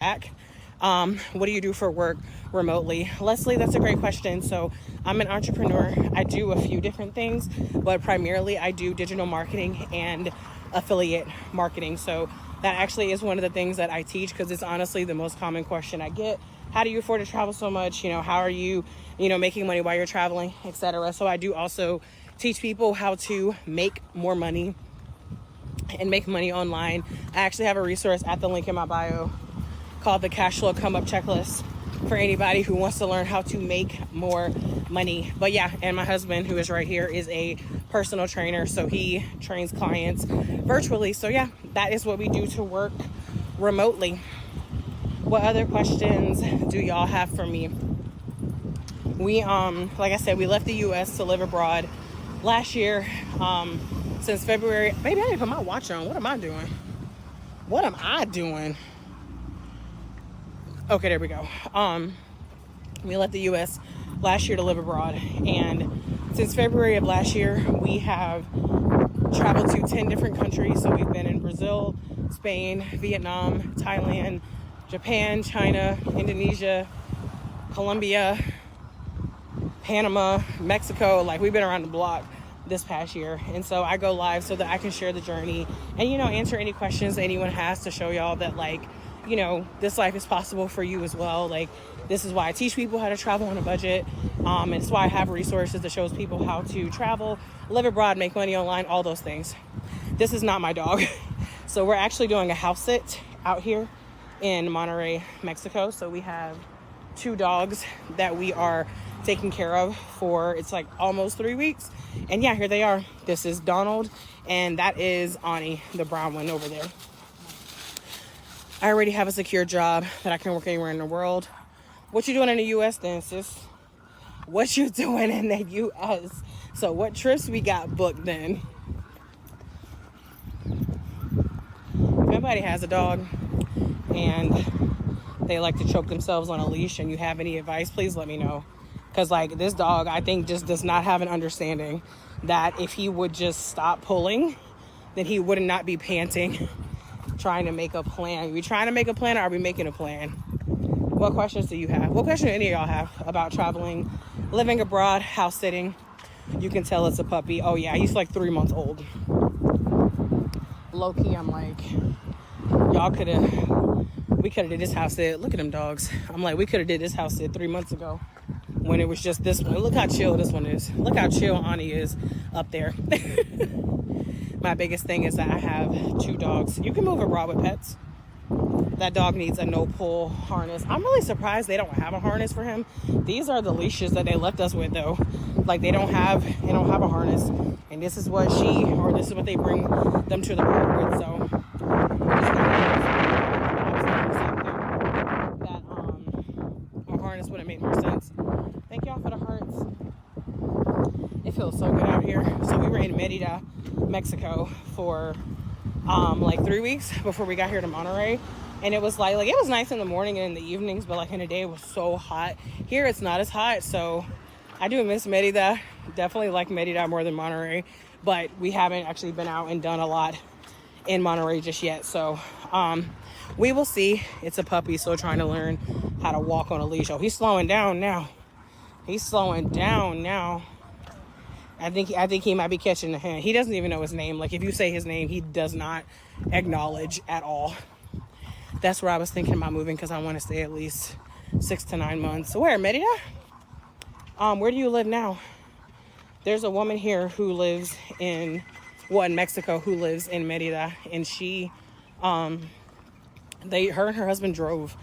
back. What do you do for work remotely? Leslie, that's a great question. So I'm an entrepreneur. I do a few different things, but primarily I do digital marketing and affiliate marketing. So that actually is one of the things that I teach, because it's honestly the most common question I get. How do you afford to travel so much? How are you, making money while you're traveling, etc. So I do also teach people how to make more money and make money online. I actually have a resource at the link in my bio called the Cash Flow Come Up Checklist for anybody who wants to learn how to make more money. But yeah, and my husband, who is right here, is a personal trainer, so he trains clients virtually. So yeah, that is what we do to work remotely. What other questions do y'all have for me? We like I said, we left the US to live abroad last year. Since February. Baby, I didn't put my watch on. What am I doing? Okay, there we go. We left the US last year to live abroad, and since February of last year we have traveled to 10 different countries. So we've been in Brazil, Spain, Vietnam, Thailand, Japan, China, Indonesia, Colombia, Panama, Mexico. Like, we've been around the block this past year. And so I go live so that I can share the journey and, answer any questions that anyone has, to show y'all that, this life is possible for you as well. Like, this is why I teach people how to travel on a budget. And it's why I have resources that shows people how to travel, live abroad, make money online, all those things. This is not my dog. So we're actually doing a house sit out here in Monterrey, Mexico. So we have 2 dogs that we are taking care of for, it's like almost 3 weeks. And yeah, here they are. This is Donald, and that is Ani, the brown one over there. I already have a secure job that I can work anywhere in the world. What you doing in the US then, sis? What you doing in the US? So what trips we got booked then? If anybody has a dog and they like to choke themselves on a leash and you have any advice, please let me know. Because this dog, I think, just does not have an understanding that if he would just stop pulling, then he would not be panting, trying to make a plan. Are we trying to make a plan, or are we making a plan? What questions do you have? What question do any of y'all have about traveling, living abroad, house sitting? You can tell it's a puppy. Oh yeah, he's like 3 months old. Low key, I'm like, we could have did this house sit. Look at them dogs. I'm like, we could have did this house sit 3 months ago, when it was just this one. Look how chill this one is. Look how chill Ani is up there. My biggest thing is that I have 2 dogs. You can move abroad with pets. That dog needs a no-pull harness. I'm really surprised they don't have a harness for him. These are the leashes that they left us with, though. Like, they don't have a harness. And this is what they bring them to the park with. So a harness would have made more sense. Thank y'all for the hearts. It feels so good out here. So we were in Merida, Mexico for 3 weeks before we got here to Monterrey. And it was like it was nice in the morning and in the evenings, but in the day it was so hot. Here it's not as hot, so I do miss Merida. Definitely like Merida more than Monterrey, but we haven't actually been out and done a lot in Monterrey just yet. So we will see. It's a puppy, so trying to learn how to walk on a leash. Oh, he's slowing down now. I think he might be catching the hand. He doesn't even know his name. Like, if you say his name, he does not acknowledge at all. That's where I was thinking about moving, because I want to stay at least 6 to 9 months. Where, Merida? Where do you live now? There's a woman here who lives in Mexico, who lives in Merida, and she, her and her husband drove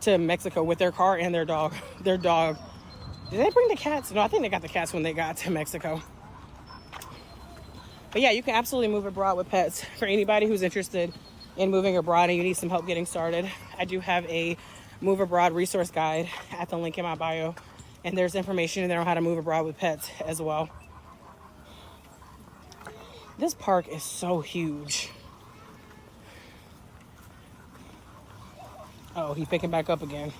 to Mexico with their car and their dog. Their dog. Did they bring the cats? No, I think they got the cats when they got to Mexico. But yeah, you can absolutely move abroad with pets. For anybody who's interested in moving abroad and you need some help getting started, I do have a move abroad resource guide at the link in my bio. And there's information in there on how to move abroad with pets as well. This park is so huge. Oh, he's picking back up again.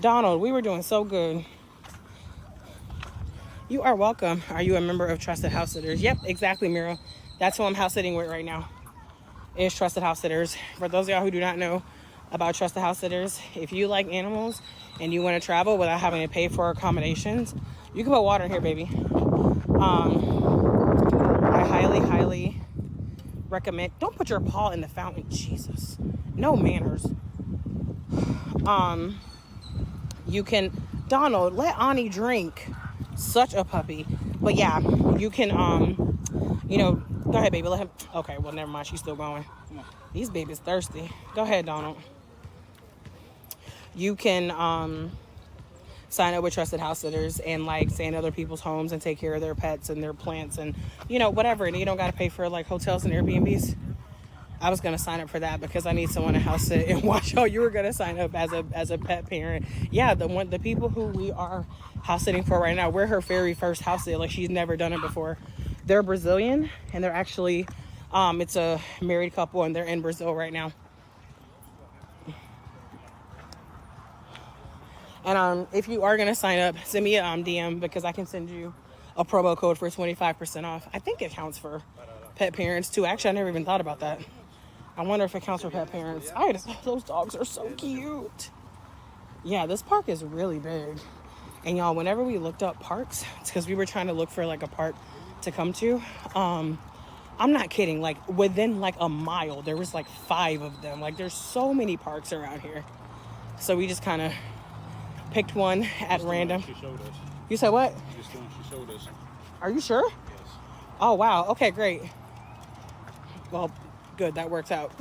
Donald, we were doing so good. You are welcome. Are you a member of Trusted House Sitters? Yep, exactly, Mira. That's who I'm house sitting with right now. Is Trusted House Sitters. For those of y'all who do not know, about Trusted House Sitters. If you like animals and you want to travel without having to pay for accommodations, you can put water in here, baby. I highly recommend. Don't put your paw in the fountain. Jesus, no manners. You can, Donald, let Ani drink. Such a puppy. But yeah, you can you know, go ahead, baby, let him. Okay, well, never mind, she's still going. These babies thirsty. Go ahead, Donald. You can sign up with Trusted House Sitters and like stay in other people's homes and take care of their pets and their plants and, you know, whatever. And you don't got to pay for like hotels and Airbnbs. I was going to sign up for that because I need someone to house sit and watch. Oh, you were going to sign up as a pet parent. Yeah, the people who we are house sitting for right now, we're her very first house sit. Like, she's never done it before. They're Brazilian, and they're actually, it's a married couple, and they're in Brazil right now. And if you are going to sign up, send me a DM because I can send you a promo code for 25% off. I think it counts for pet parents, too. Actually, I never even thought about that. I wonder if it counts for pet parents. Those dogs are so cute. Yeah, this park is really big. And y'all, whenever we looked up parks, it's because we were trying to look for like a park to come to. I'm not kidding. Like within like a mile, there was like 5 of them. Like there's so many parks around here. So we just kind of picked one at random. She showed us. You said what? Just one she showed us. Are you sure? Yes. Oh, wow. Okay, great. Well, good. That works out.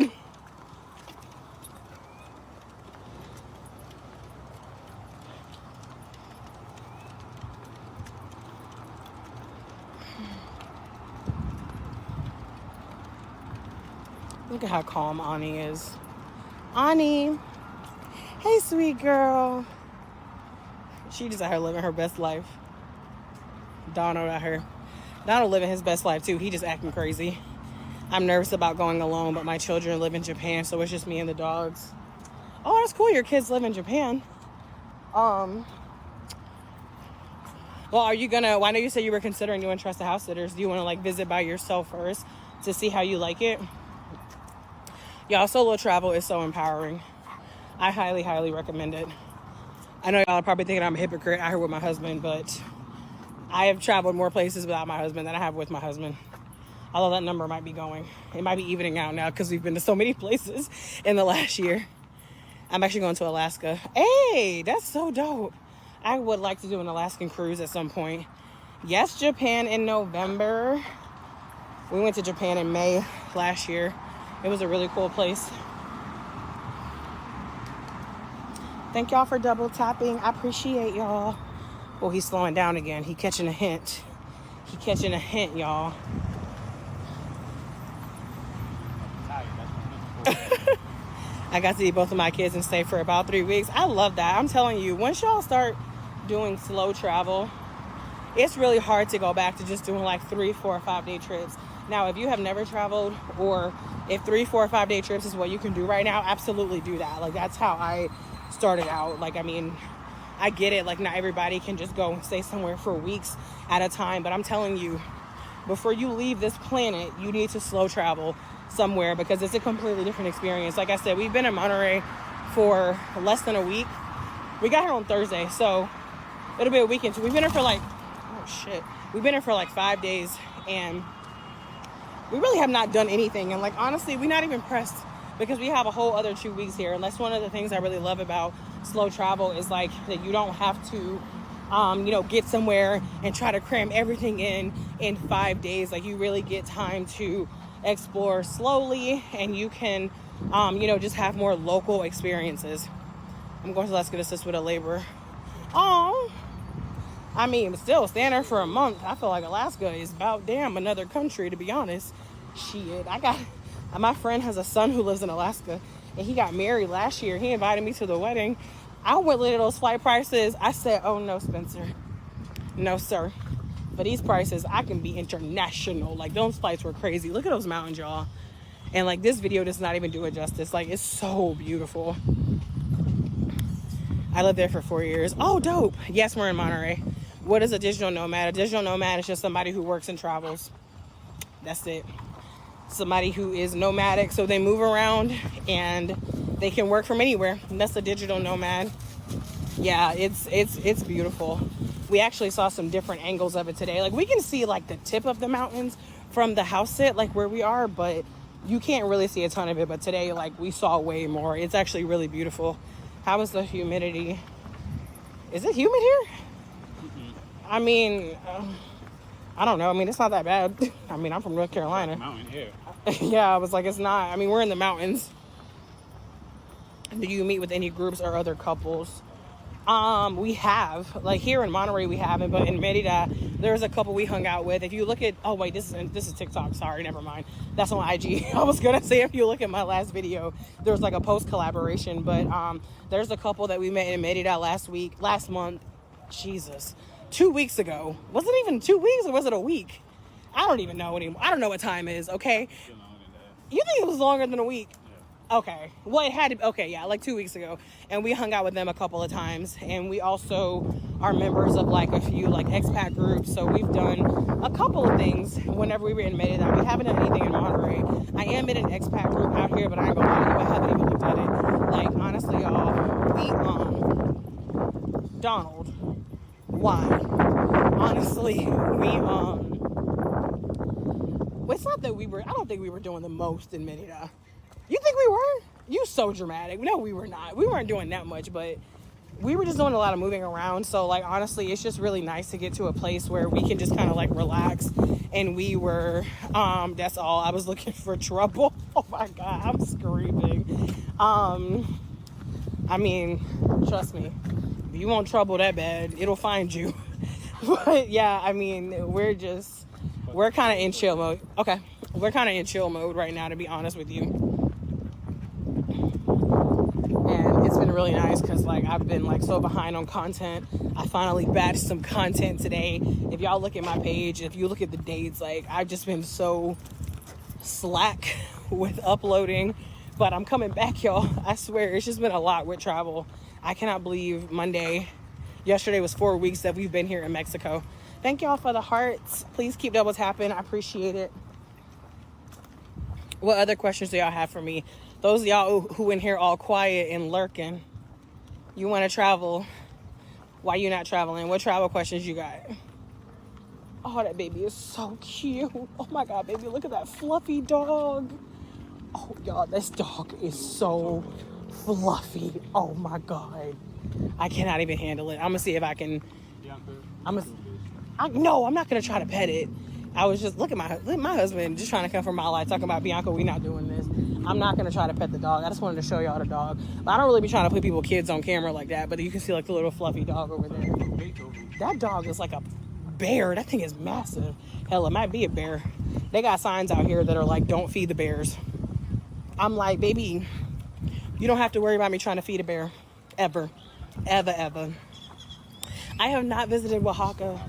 Look at how calm Ani is. Ani. Hey, sweet girl. She just out here living her best life. Donald out here. Donald living his best life, too. He just acting crazy. I'm nervous about going alone, but my children live in Japan, so it's just me and the dogs. Oh, that's cool. Your kids live in Japan. Well, are you gonna, well, I know you said you were considering doing Trusted House Sitters. Do you want to, like, visit by yourself first to see how you like it? Y'all, solo travel is so empowering. I highly recommend it. I know y'all are probably thinking I'm a hypocrite out here with my husband, but I have traveled more places without my husband than I have with my husband. Although that number might be going. It might be evening out now because we've been to so many places in the last year. I'm actually going to Alaska. Hey, that's so dope. I would like to do an Alaskan cruise at some point. Yes, Japan in November. We went to Japan in May last year. It was a really cool place. Thank y'all for double tapping. I appreciate y'all. Oh, he's slowing down again. He catching a hint. He catching a hint, y'all. I got to see both of my kids and stay for about 3 weeks. I love that. I'm telling you, once y'all start doing slow travel, it's really hard to go back to just doing like 3, 4, or 5 day trips. Now, if you have never traveled, or if 3, 4, or 5 day trips is what you can do right now, absolutely do that. Like, that's how I started out. Like, I mean, I get it. Like, not everybody can just go and stay somewhere for weeks at a time. But I'm telling you, before you leave this planet, you need to slow travel somewhere because it's a completely different experience. Like I said, we've been in Monterrey for less than a week. We got here on Thursday, so it'll be a weekend. So we've been here for like, oh shit. We've been here for like 5 days, and we really have not done anything. And like, honestly, we're not even pressed because we have a whole other 2 weeks here. And that's one of the things I really love about slow travel is like that you don't have to, you know, get somewhere and try to cram everything in 5 days. Like, you really get time to explore slowly, and you can, you know, just have more local experiences. I'm going to Alaska to assist with a laborer. Oh, I mean, still staying there for a month. I feel like Alaska is about damn another country, to be honest. Shit, my friend has a son who lives in Alaska, and he got married last year. He invited me to the wedding. I went looking at those flight prices. I said, oh no, Spencer. No, sir. For these prices, I can be international. Like, those flights were crazy. Look at those mountains, y'all. And like, this video does not even do it justice. Like, it's so beautiful. I lived there for 4 years. Oh, dope. Yes, we're in Monterey. What is a digital nomad? A digital nomad is just somebody who works and travels. That's it. Somebody who is nomadic, so they move around and they can work from anywhere. And that's a digital nomad. Yeah, it's beautiful. We actually saw some different angles of it today. Like we can see like the tip of the mountains from the house sit, like where we are, but you can't really see a ton of it. But today, like we saw way more. It's actually really beautiful. How is the humidity? Is it humid here? I mean, I don't know. I mean, it's not that bad. I mean, I'm from North Carolina. Mountain here. Yeah, I was like, it's not. I mean, we're in the mountains. Do you meet with any groups or other couples? We have, like here in Monterrey we haven't, but in Merida there's a couple we hung out with. If you look at, oh wait, this is TikTok, sorry, never mind, that's on IG. I was gonna say, if you look at my last video, there was like a post collaboration, but there's a couple that we met in Merida last month, Jesus, 2 weeks ago. Was it even 2 weeks or was it a week? I don't even know anymore. I don't know what time is, okay? You think it was longer than a week? Okay, well it had to, okay, yeah, like 2 weeks ago, and we hung out with them a couple of times, and we also are members of like a few like expat groups, so we've done a couple of things whenever we were in Merida. We haven't done anything in Monterey. I am in an expat group out here, but I ain't gonna lie to you, I haven't even looked at it. Like honestly, y'all, we Donald, why? Honestly, it's not that I don't think we were doing the most in Merida. You think we were? You so dramatic. No, we were not. We weren't doing that much, but we were just doing a lot of moving around. So like honestly, it's just really nice to get to a place where we can just kind of like relax. And we were that's all. I was looking for trouble. Oh my god, I'm screaming. I mean, trust me, if you want trouble that bad, it'll find you. But yeah, I mean, we're kind of in chill mode. Okay, we're kind of in chill mode right now, to be honest with you. And it's been really nice because like I've been like so behind on content. I finally batched some content today. If y'all look at my page, if you look at the dates, like I've just been so slack with uploading, but I'm coming back, y'all. I swear, it's just been a lot with travel. I cannot believe yesterday was 4 weeks that we've been here in Mexico. Thank y'all for the hearts. Please keep double tapping. I appreciate it. What other questions do y'all have for me? Those of y'all who in here all quiet and lurking, you want to travel. Why you not traveling? What travel questions you got? Oh, that baby is so cute. Oh my God, baby, look at that fluffy dog. Oh, y'all, this dog is so fluffy. Oh my God. I cannot even handle it. I'm going to see if I can. No, I'm not going to try to pet it. I was just, look at my husband just trying to come from my life, talking about, Bianca, we not doing this. I'm not going to try to pet the dog. I just wanted to show y'all the dog. But I don't really be trying to put people's kids on camera like that. But you can see like the little fluffy dog over there. That dog is like a bear. That thing is massive. Hell, it might be a bear. They got signs out here that are like, don't feed the bears. I'm like, baby, you don't have to worry about me trying to feed a bear. Ever. Ever, ever. I have not visited Oaxaca.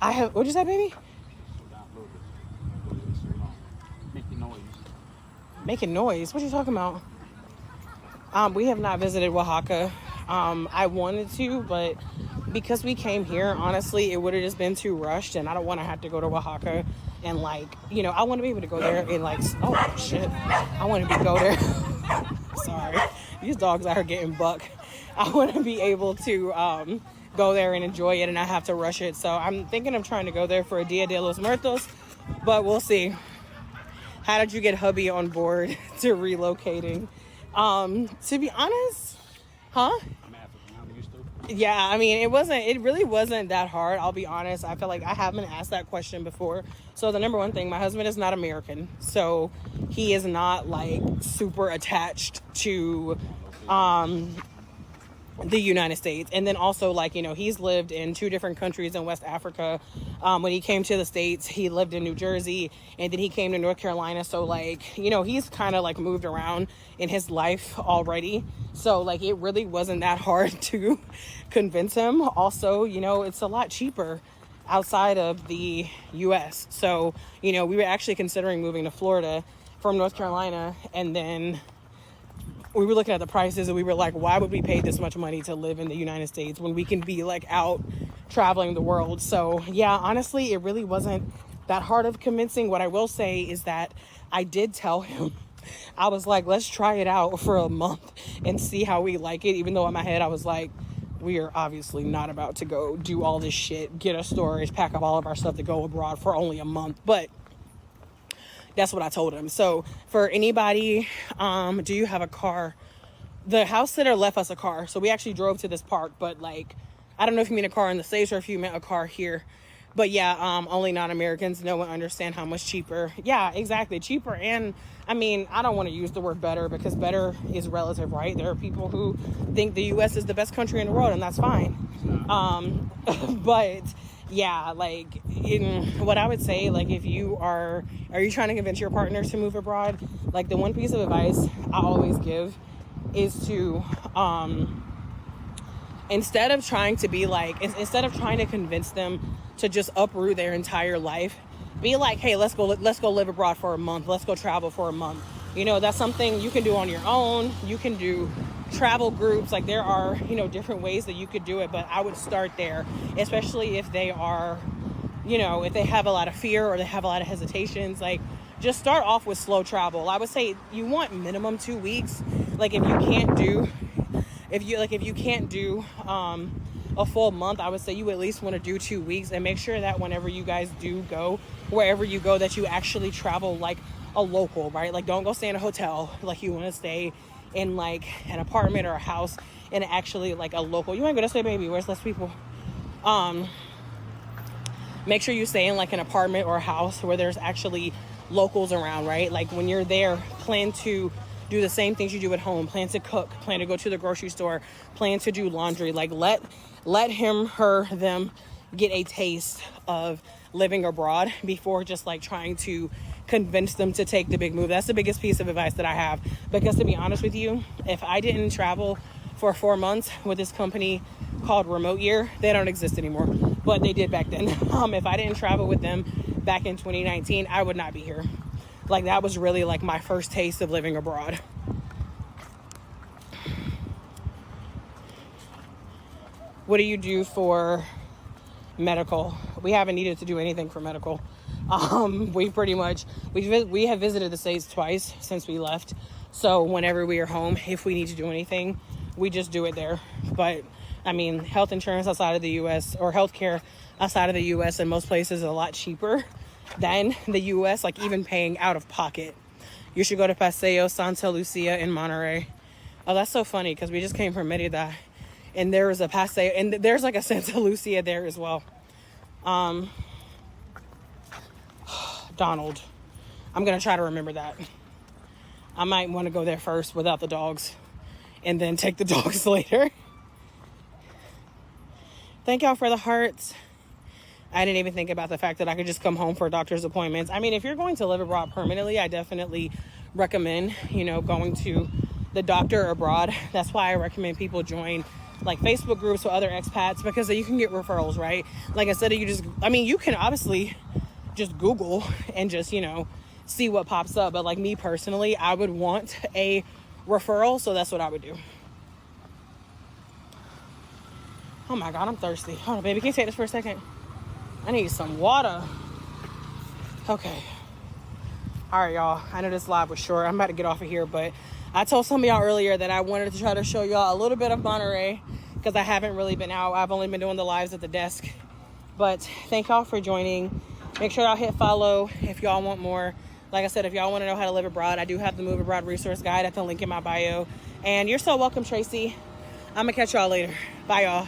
What'd you say, baby? Making noise? What are you talking about? We have not visited Oaxaca. I wanted to, but because we came here, honestly, it would have just been too rushed, and I don't want to have to go to Oaxaca and like, you know, I want to be able to go there and like, oh shit, I want to go there. Sorry, these dogs out here getting buck. I want to be able to go there and enjoy it and not have to rush it. So I'm thinking of trying to go there for a Dia de los Muertos, but we'll see. How did you get hubby on board to relocating? To be honest, huh? Yeah, I mean, it really wasn't that hard. I'll be honest. I feel like I haven't asked that question before. So the number one thing, my husband is not American. So he is not like super attached to, the United States. And then also, like, you know, he's lived in 2 different countries in West Africa. When he came to the States, he lived in New Jersey, and then he came to North Carolina. So like, you know, he's kind of like moved around in his life already. So like, it really wasn't that hard to convince him. Also, you know, it's a lot cheaper outside of the US. So, you know, we were actually considering moving to Florida from North Carolina, and then we were looking at the prices and we were like, why would we pay this much money to live in the United States when we can be like out traveling the world? So yeah, honestly, it really wasn't that hard of convincing. What I will say is that I did tell him I was like, let's try it out for a month and see how we like it. Even though in my head I was like, we are obviously not about to go do all this shit, get a storage, pack up all of our stuff to go abroad for only a month. But that's what I told him. So for anybody, do you have a car? The house sitter left us a car. So we actually drove to this park, but like, I don't know if you mean a car in the States or if you meant a car here. But yeah, only non-Americans know and understand how much cheaper. Yeah, exactly. Cheaper. And I mean, I don't want to use the word better because better is relative, right? There are people who think the US is the best country in the world, and that's fine. But yeah, like what I would say, like if you are you trying to convince your partner to move abroad? Like the one piece of advice I always give is to, instead of trying to convince them to just uproot their entire life, be like, hey, let's go live abroad for a month. Let's go travel for a month. You know, that's something you can do on your own. You can do travel groups. Like there are, different ways that you could do it, but I would start there, especially if they are, if they have a lot of fear or they have a lot of hesitations. Like just start off with slow travel. I would say you want minimum 2 weeks. Like if you can't do a full month, I would say you at least want to do 2 weeks, and make sure that whenever you guys do go, wherever you go, that you actually travel like a local, right? Like don't go stay in a hotel. Like you want to stay in like an apartment or a house and actually like a local. You want to go to say, baby, where's less people? Make sure you stay in like an apartment or a house where there's actually locals around, right? Like when you're there, plan to do the same things you do at home. Plan to cook, plan to go to the grocery store, plan to do laundry. Like let him, her, them get a taste of living abroad before just like trying to convince them to take the big move. That's the biggest piece of advice that I have, because to be honest with you, if I didn't travel for 4 months with this company called Remote Year, they don't exist anymore, but they did back then. If I didn't travel with them back in 2019, I would not be here. Like that was really like my first taste of living abroad. What do you do for medical? We haven't needed to do anything for medical. We have visited the States twice since we left. So whenever we are home, if we need to do anything, we just do it there. But I mean, health insurance outside of the US, or healthcare outside of the US in most places is a lot cheaper than the US, like even paying out of pocket. You should go to Paseo Santa Lucia in Monterrey. Oh, that's so funny because we just came from Merida and there is a Paseo, and there's like a Santa Lucia there as well. Donald, I'm gonna try to remember that. I might want to go there first without the dogs and then take the dogs later. Thank y'all for the hearts. I didn't even think about the fact that I could just come home for doctor's appointments. I mean, if you're going to live abroad permanently, I definitely recommend, going to the doctor abroad. That's why I recommend people join like Facebook groups with other expats, because you can get referrals, right? Like instead of you can obviously just Google and just, see what pops up. But like me personally, I would want a referral. So that's what I would do. Oh my God, I'm thirsty. Hold on, baby. Can you take this for a second? I need some water. Okay. All right, y'all. I know this live was short. I'm about to get off of here, but I told some of y'all earlier that I wanted to try to show y'all a little bit of Monterey because I haven't really been out. I've only been doing the lives at the desk. But thank y'all for joining. Make sure y'all hit follow if y'all want more. Like I said, if y'all want to know how to live abroad, I do have the Move Abroad resource guide at the link in my bio. And you're so welcome, Tracy. I'm going to catch y'all later. Bye, y'all.